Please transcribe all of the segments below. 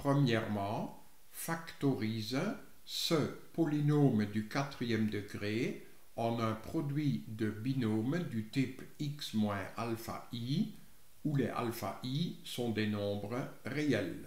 Premièrement, factorise ce polynôme du quatrième degré en un produit de binôme du type x moins alpha i, où les alpha i sont des nombres réels.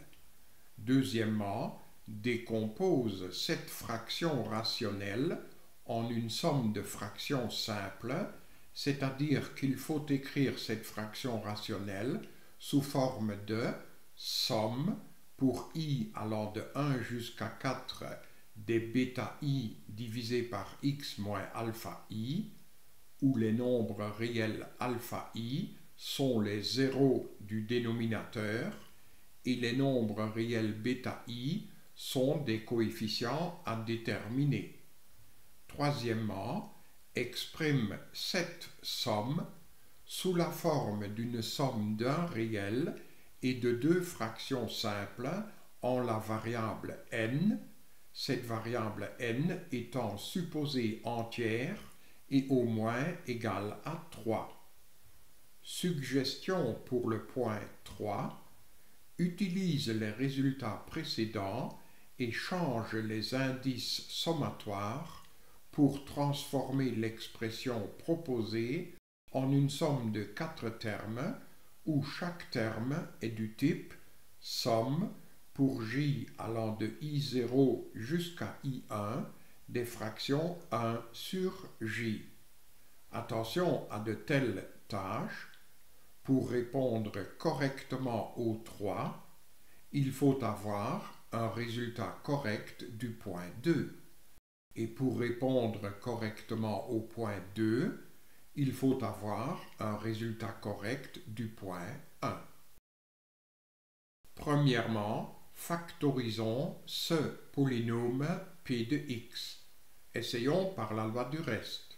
Deuxièmement, décompose cette fraction rationnelle en une somme de fractions simples, c'est-à-dire qu'il faut écrire cette fraction rationnelle sous forme de somme pour i allant de 1 jusqu'à 4 des bêta i divisé par x moins alpha i, où les nombres réels alpha i sont les zéros du dénominateur et les nombres réels bêta i sont des coefficients à déterminer. Troisièmement, exprime cette somme sous la forme d'une somme d'un réel et de deux fractions simples en la variable n, cette variable n étant supposée entière et au moins égale à 3. Suggestion pour le point 3. Utilise les résultats précédents et change les indices sommatoires pour transformer l'expression proposée en une somme de 4 termes où chaque terme est du type somme pour j allant de i0 jusqu'à i1 des fractions 1 sur j. Attention à de telles tâches. Pour répondre correctement aux 3, il faut avoir un résultat correct du point 2. Et pour répondre correctement au point 2, il faut avoir un résultat correct du point 1. Premièrement, factorisons ce polynôme p de x. Essayons par la loi du reste.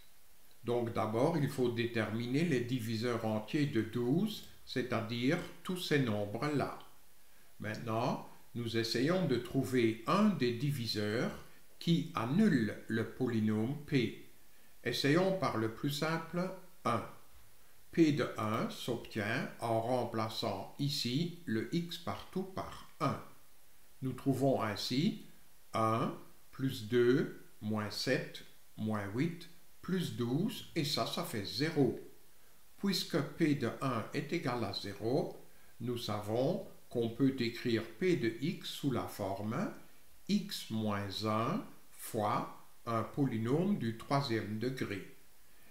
Donc d'abord, il faut déterminer les diviseurs entiers de 12, c'est-à-dire tous ces nombres-là. Maintenant, nous essayons de trouver un des diviseurs qui annule le polynôme p. Essayons par le plus simple 1. P de 1 s'obtient en remplaçant ici le x partout par 1. Nous trouvons ainsi 1 plus 2 moins 7 moins 8 plus 12, et ça fait 0. Puisque p de 1 est égal à 0, nous savons qu'on peut écrire p de x sous la forme x moins 1 fois un polynôme du troisième degré.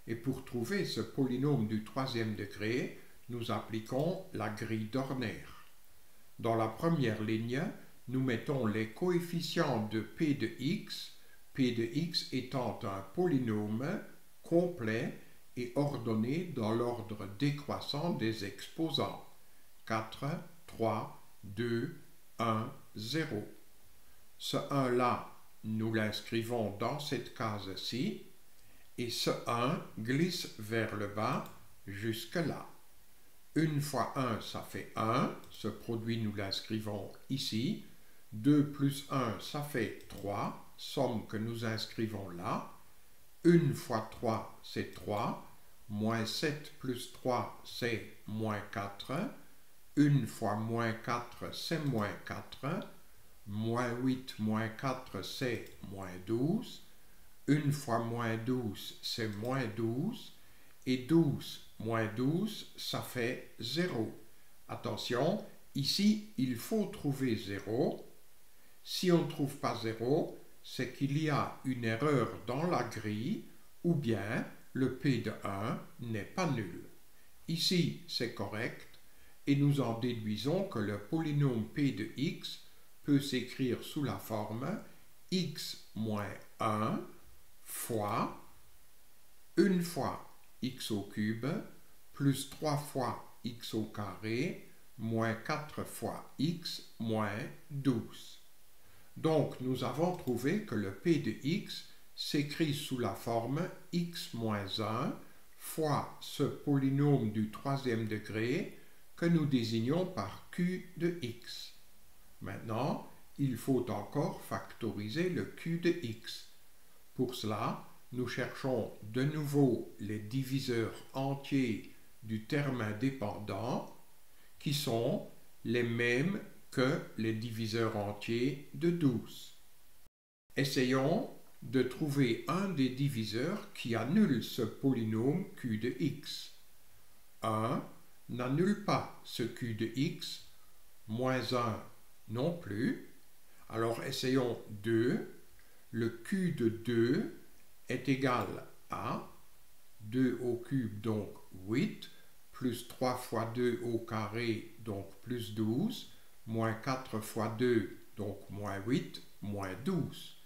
Et pour trouver ce polynôme du troisième degré, nous appliquons la grille d'Horner. Dans la première ligne, nous mettons les coefficients de p de x étant un polynôme complet et ordonné dans l'ordre décroissant des exposants. 4, 3, 2, 1, 0. Ce 1-là, nous l'inscrivons dans cette case-ci, et ce 1 glisse vers le bas jusque là. 1 fois 1, ça fait 1, ce produit nous l'inscrivons ici. 2 plus 1, ça fait 3, somme que nous inscrivons là. 1 fois 3, c'est 3. Moins 7 plus 3, c'est moins 4. 1 fois moins 4, c'est moins 4. Moins 8 moins 4, c'est moins 12. 1 fois moins 12, c'est moins 12. Et 12 moins 12, ça fait 0. Attention, ici, il faut trouver 0. Si on ne trouve pas 0, c'est qu'il y a une erreur dans la grille ou bien le p de 1 n'est pas nul. Ici, c'est correct et nous en déduisons que le polynôme p de x peut s'écrire sous la forme x moins 1 fois 1 fois x au cube plus 3 fois x au carré moins 4 fois x moins 12. Donc, nous avons trouvé que le p de x s'écrit sous la forme x moins 1 fois ce polynôme du troisième degré que nous désignons par q de x. Maintenant, il faut encore factoriser le q de x. Pour cela, nous cherchons de nouveau les diviseurs entiers du terme indépendant qui sont les mêmes que les diviseurs entiers de 12. Essayons de trouver un des diviseurs qui annule ce polynôme q de x. 1 n'annule pas ce q de x, moins 1 non plus. Alors essayons 2. Le q de 2 est égal à 2 au cube, donc 8, plus 3 fois 2 au carré, donc plus 12, moins 4 fois 2, donc moins 8, moins 12.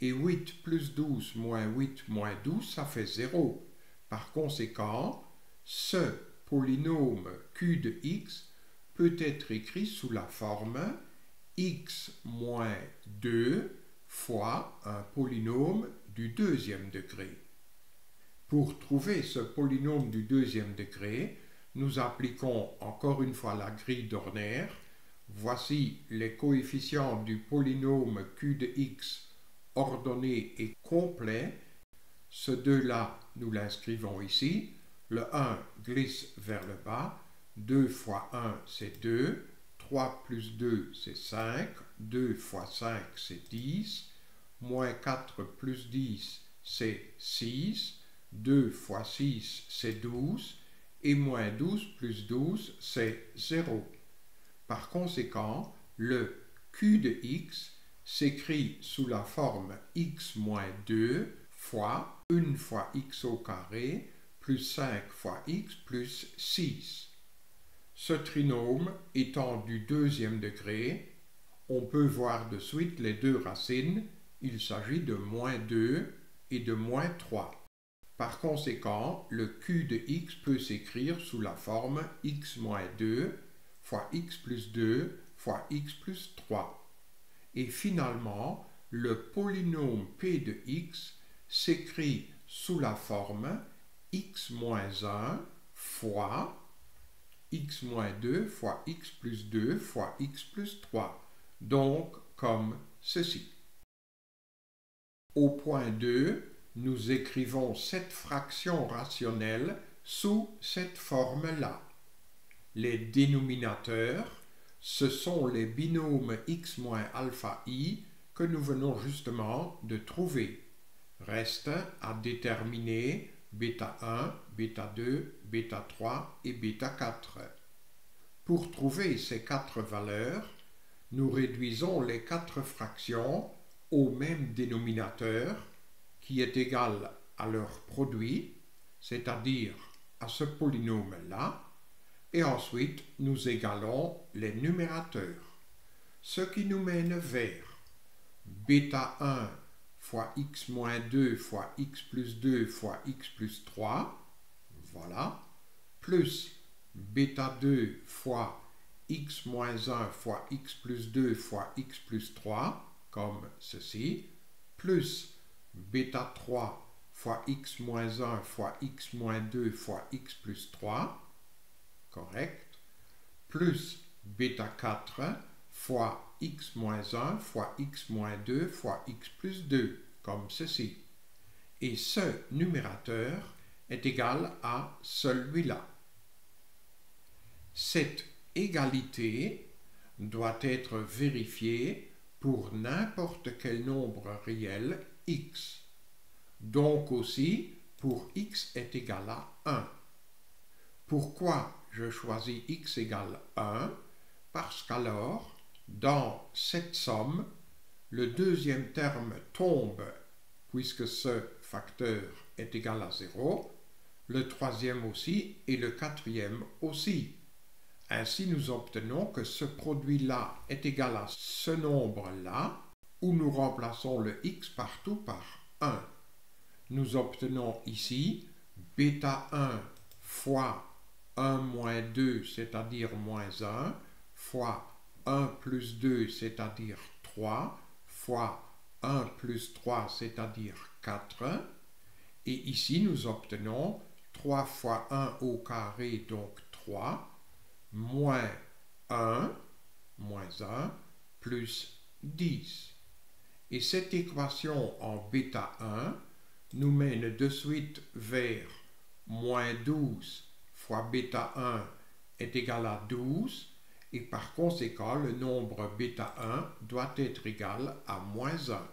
Et 8 plus 12 moins 8 moins 12, ça fait 0. Par conséquent, ce polynôme q de x peut être écrit sous la forme x moins 2 fois un polynôme du deuxième degré. Pour trouver ce polynôme du deuxième degré, nous appliquons encore une fois la grille d'Horner. Voici les coefficients du polynôme q de x ordonné et complet. Ce 2-là, nous l'inscrivons ici. Le 1 glisse vers le bas. 2 fois 1, c'est 2. 3 plus 2, c'est 5. 2 fois 5, c'est 10. Moins 4 plus 10, c'est 6. 2 fois 6, c'est 12. Et moins 12 plus 12, c'est 0. Par conséquent, le q de x s'écrit sous la forme x moins 2 fois 1 fois x au carré plus 5 fois x plus 6. Ce trinôme étant du deuxième degré, on peut voir de suite les deux racines. Il s'agit de moins 2 et de moins 3. Par conséquent, le q de x peut s'écrire sous la forme x moins 2 fois x plus 2 fois x plus 3. Et finalement, le polynôme p de x s'écrit sous la forme x moins 1 fois x moins 2 fois x plus 2 fois x plus 3. Donc, comme ceci. Au point 2, nous écrivons cette fraction rationnelle sous cette forme-là. Les dénominateurs, ce sont les binômes x moins alpha i que nous venons justement de trouver. Reste à déterminer bêta 1, bêta 2, bêta 3 et bêta 4. Pour trouver ces 4 valeurs, nous réduisons les 4 fractions au même dénominateur qui est égal à leur produit, c'est-à-dire à ce polynôme-là, et ensuite nous égalons les numérateurs, ce qui nous mène vers bêta 1 fois x moins 2 fois x plus 2 fois x plus 3, voilà, plus bêta 2 fois x moins 1 fois x plus 2 fois x plus 3, comme ceci, plus bêta 3 fois x moins 1 fois x moins 2 fois x plus 3, correct, plus bêta 4 fois x moins 1 fois x moins 2 fois x plus 2, comme ceci. Et ce numérateur est égal à celui-là. Cette égalité doit être vérifiée pour n'importe quel nombre réel x. Donc aussi pour x est égal à 1. Pourquoi je choisis x égale 1? Parce qu'alors, dans cette somme, le deuxième terme tombe puisque ce facteur est égal à 0, le troisième aussi et le quatrième aussi. Ainsi, nous obtenons que ce produit-là est égal à ce nombre-là, où nous remplaçons le x partout par 1. Nous obtenons ici bêta 1 fois 1 moins 2, c'est-à-dire moins 1, fois 1 plus 2, c'est-à-dire 3, fois 1 plus 3, c'est-à-dire 4. Et ici, nous obtenons 3 fois 1 au carré, donc 3, moins 1, plus 10. Et cette équation en bêta 1 nous mène de suite vers moins 12 fois bêta 1 est égal à 12, et par conséquent le nombre bêta 1 doit être égal à moins 1.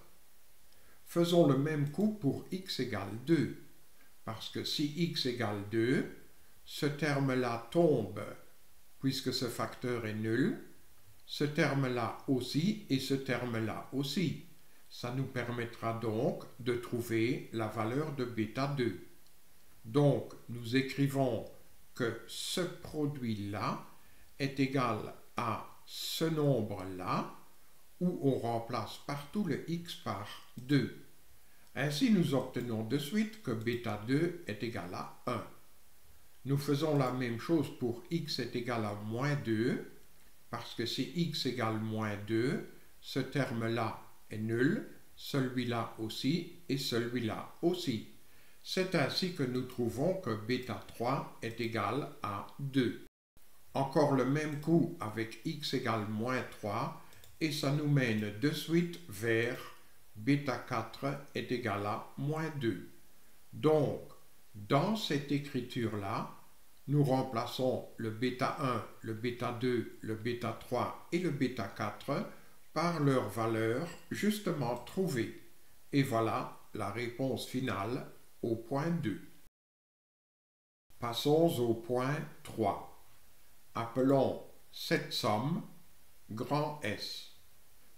Faisons le même coup pour x égale 2, parce que si x égale 2, ce terme-là tombe puisque ce facteur est nul, ce terme-là aussi et ce terme-là aussi. Ça nous permettra donc de trouver la valeur de bêta 2. Donc, nous écrivons que ce produit-là est égal à ce nombre-là, où on remplace partout le x par 2. Ainsi, nous obtenons de suite que bêta 2 est égal à 1. Nous faisons la même chose pour x est égal à moins 2, parce que si x égale moins 2, ce terme-là est nul, celui-là aussi et celui-là aussi. C'est ainsi que nous trouvons que bêta 3 est égal à 2. Encore le même coup avec x égale moins 3, et ça nous mène de suite vers bêta 4 est égal à moins 2. Donc, dans cette écriture-là, nous remplaçons le bêta 1, le bêta 2, le bêta 3 et le bêta 4 par leurs valeurs justement trouvées. Et voilà la réponse finale au point 2. Passons au point 3. Appelons cette somme grand S.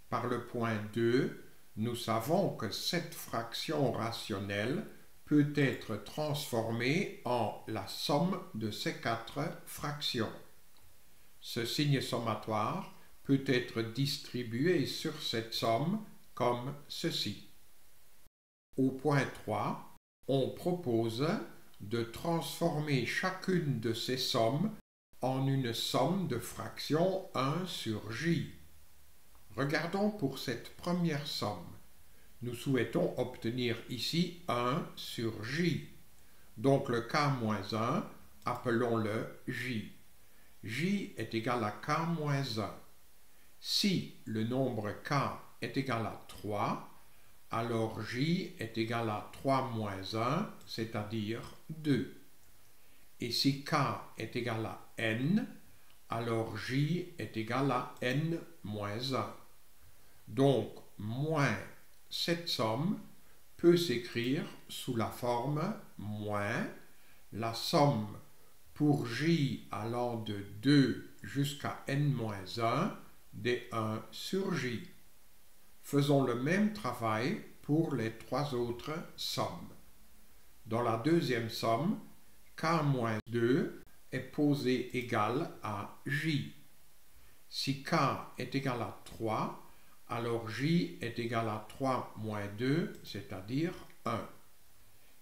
Par le point 2, nous savons que cette fraction rationnelle peut être transformée en la somme de ces 4 fractions. Ce signe sommatoire peut être distribué sur cette somme comme ceci. Au point 3, on propose de transformer chacune de ces sommes en une somme de fractions 1 sur j. Regardons pour cette première somme. Nous souhaitons obtenir ici 1 sur j. Donc le k-1, appelons-le j. J est égal à k-1. Si le nombre k est égal à 3, alors j est égal à 3 moins 1, c'est-à-dire 2. Et si k est égal à n, alors j est égal à n moins 1. Donc, moins cette somme peut s'écrire sous la forme moins la somme pour j allant de 2 jusqu'à n-1 des 1 sur j. Faisons le même travail pour les 3 autres sommes. Dans la deuxième somme, k-2 est posé égal à j. Si k est égal à 3, alors j est égal à 3 moins 2, c'est-à-dire 1.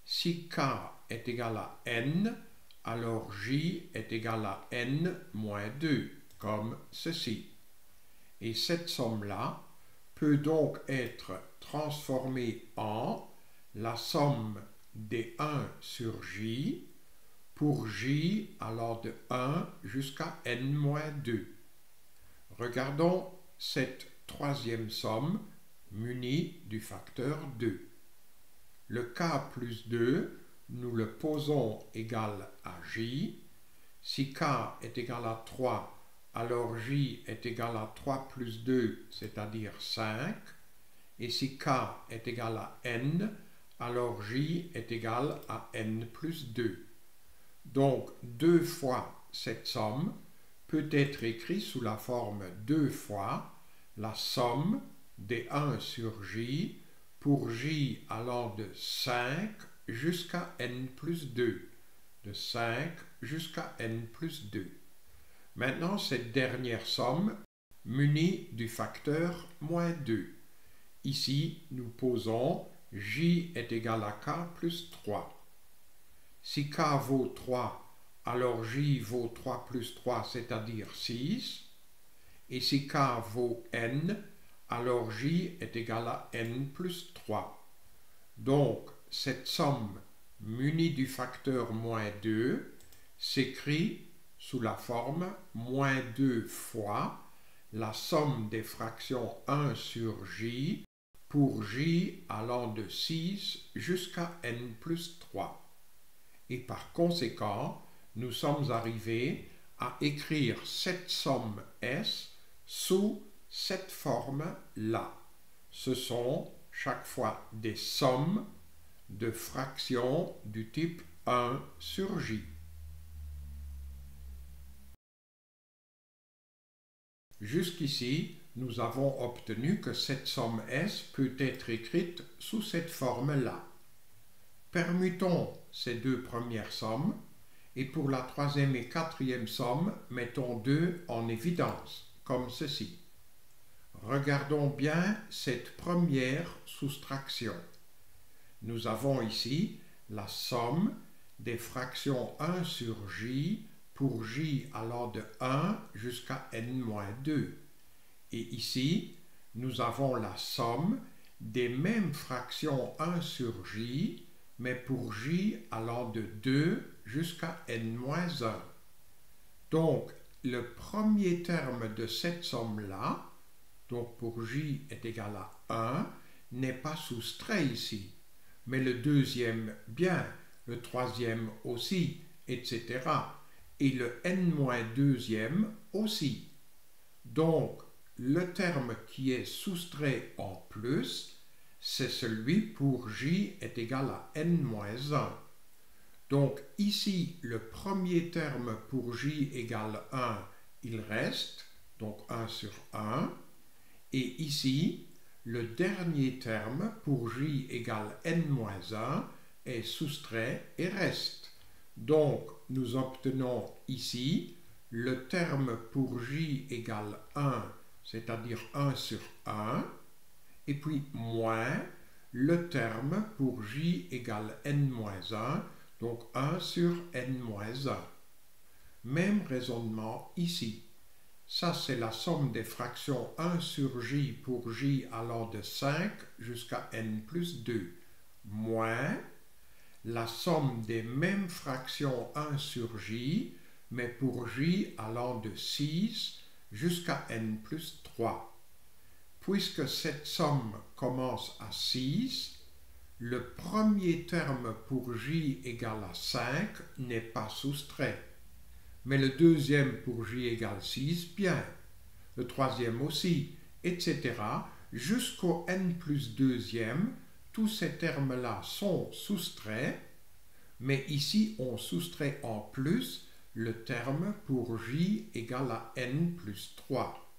Si k est égal à n, alors j est égal à n moins 2, comme ceci. Et cette somme-là peut donc être transformée en la somme des 1 sur j pour j allant de 1 jusqu'à n moins 2. Regardons cette troisième somme munie du facteur 2. Le k plus 2, nous le posons égal à j. Si k est égal à 3, alors j est égal à 3 plus 2, c'est-à-dire 5. Et si k est égal à n, alors j est égal à n plus 2. Donc, 2 fois cette somme peut être écrite sous la forme 2 fois la somme des 1 sur j pour j allant de 5 jusqu'à n plus 2. De 5 jusqu'à n plus 2. Maintenant, cette dernière somme munie du facteur moins 2. Ici, nous posons j est égal à k plus 3. Si k vaut 3, alors j vaut 3 plus 3, c'est-à-dire 6. Et si k vaut n, alors j est égal à n plus 3. Donc, cette somme munie du facteur moins 2 s'écrit sous la forme moins 2 fois la somme des fractions 1 sur j pour j allant de 6 jusqu'à n plus 3. Et par conséquent, nous sommes arrivés à écrire cette somme S sous cette forme-là. Ce sont chaque fois des sommes de fractions du type 1 sur J. Jusqu'ici, nous avons obtenu que cette somme S peut être écrite sous cette forme-là. Permutons ces deux premières sommes et pour la troisième et quatrième somme, mettons 2 en évidence, comme ceci. Regardons bien cette première soustraction. Nous avons ici la somme des fractions 1 sur J pour J allant de 1 jusqu'à n-2. Et ici, nous avons la somme des mêmes fractions 1 sur J, mais pour J allant de 2 jusqu'à n-1. Donc, le premier terme de cette somme-là, donc pour J est égal à 1, n'est pas soustrait ici, mais le deuxième bien, le troisième aussi, etc. Et le n-2e aussi. Donc, le terme qui est soustrait en plus, c'est celui pour J est égal à n-1. Donc ici, le premier terme pour J égale 1, il reste, donc 1 sur 1. Et ici, le dernier terme pour J égale n-1 est soustrait et reste. Donc, nous obtenons ici le terme pour J égale 1, c'est-à-dire 1 sur 1, et puis moins le terme pour J égale n-1, donc 1 sur n-1. Même raisonnement ici. Ça, c'est la somme des fractions 1 sur J pour J allant de 5 jusqu'à n plus 2, moins la somme des mêmes fractions 1 sur J, mais pour J allant de 6 jusqu'à n plus 3. Puisque cette somme commence à 6, le premier terme pour J égale à 5 n'est pas soustrait, mais le deuxième pour J égale 6, bien, le troisième aussi, etc. Jusqu'au n plus 2e, tous ces termes-là sont soustraits, mais ici on soustrait en plus le terme pour J égale à n plus 3.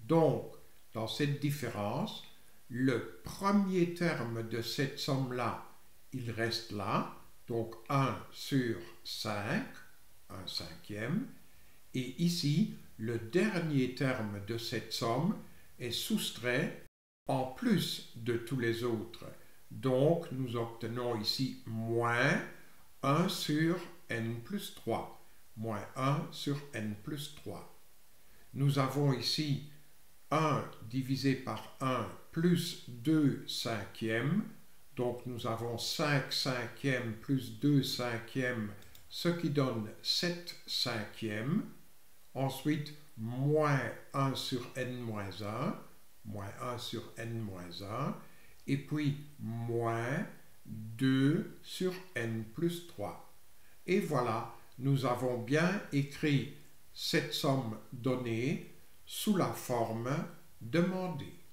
Donc, dans cette différence, le premier terme de cette somme-là, il reste là, donc 1 sur 5, 1 cinquième, et ici, le dernier terme de cette somme est soustrait en plus de tous les autres. Donc, nous obtenons ici moins 1 sur n plus 3, moins 1 sur n plus 3. Nous avons ici 1 divisé par 1 plus 2 cinquièmes, donc nous avons 5 cinquièmes plus 2 cinquièmes, ce qui donne 7 cinquièmes. Ensuite, moins 1 sur n-1, moins 1 sur n-1, et puis moins 2 sur n plus 3. Et voilà, nous avons bien écrit cette somme donnée sous la forme demandée.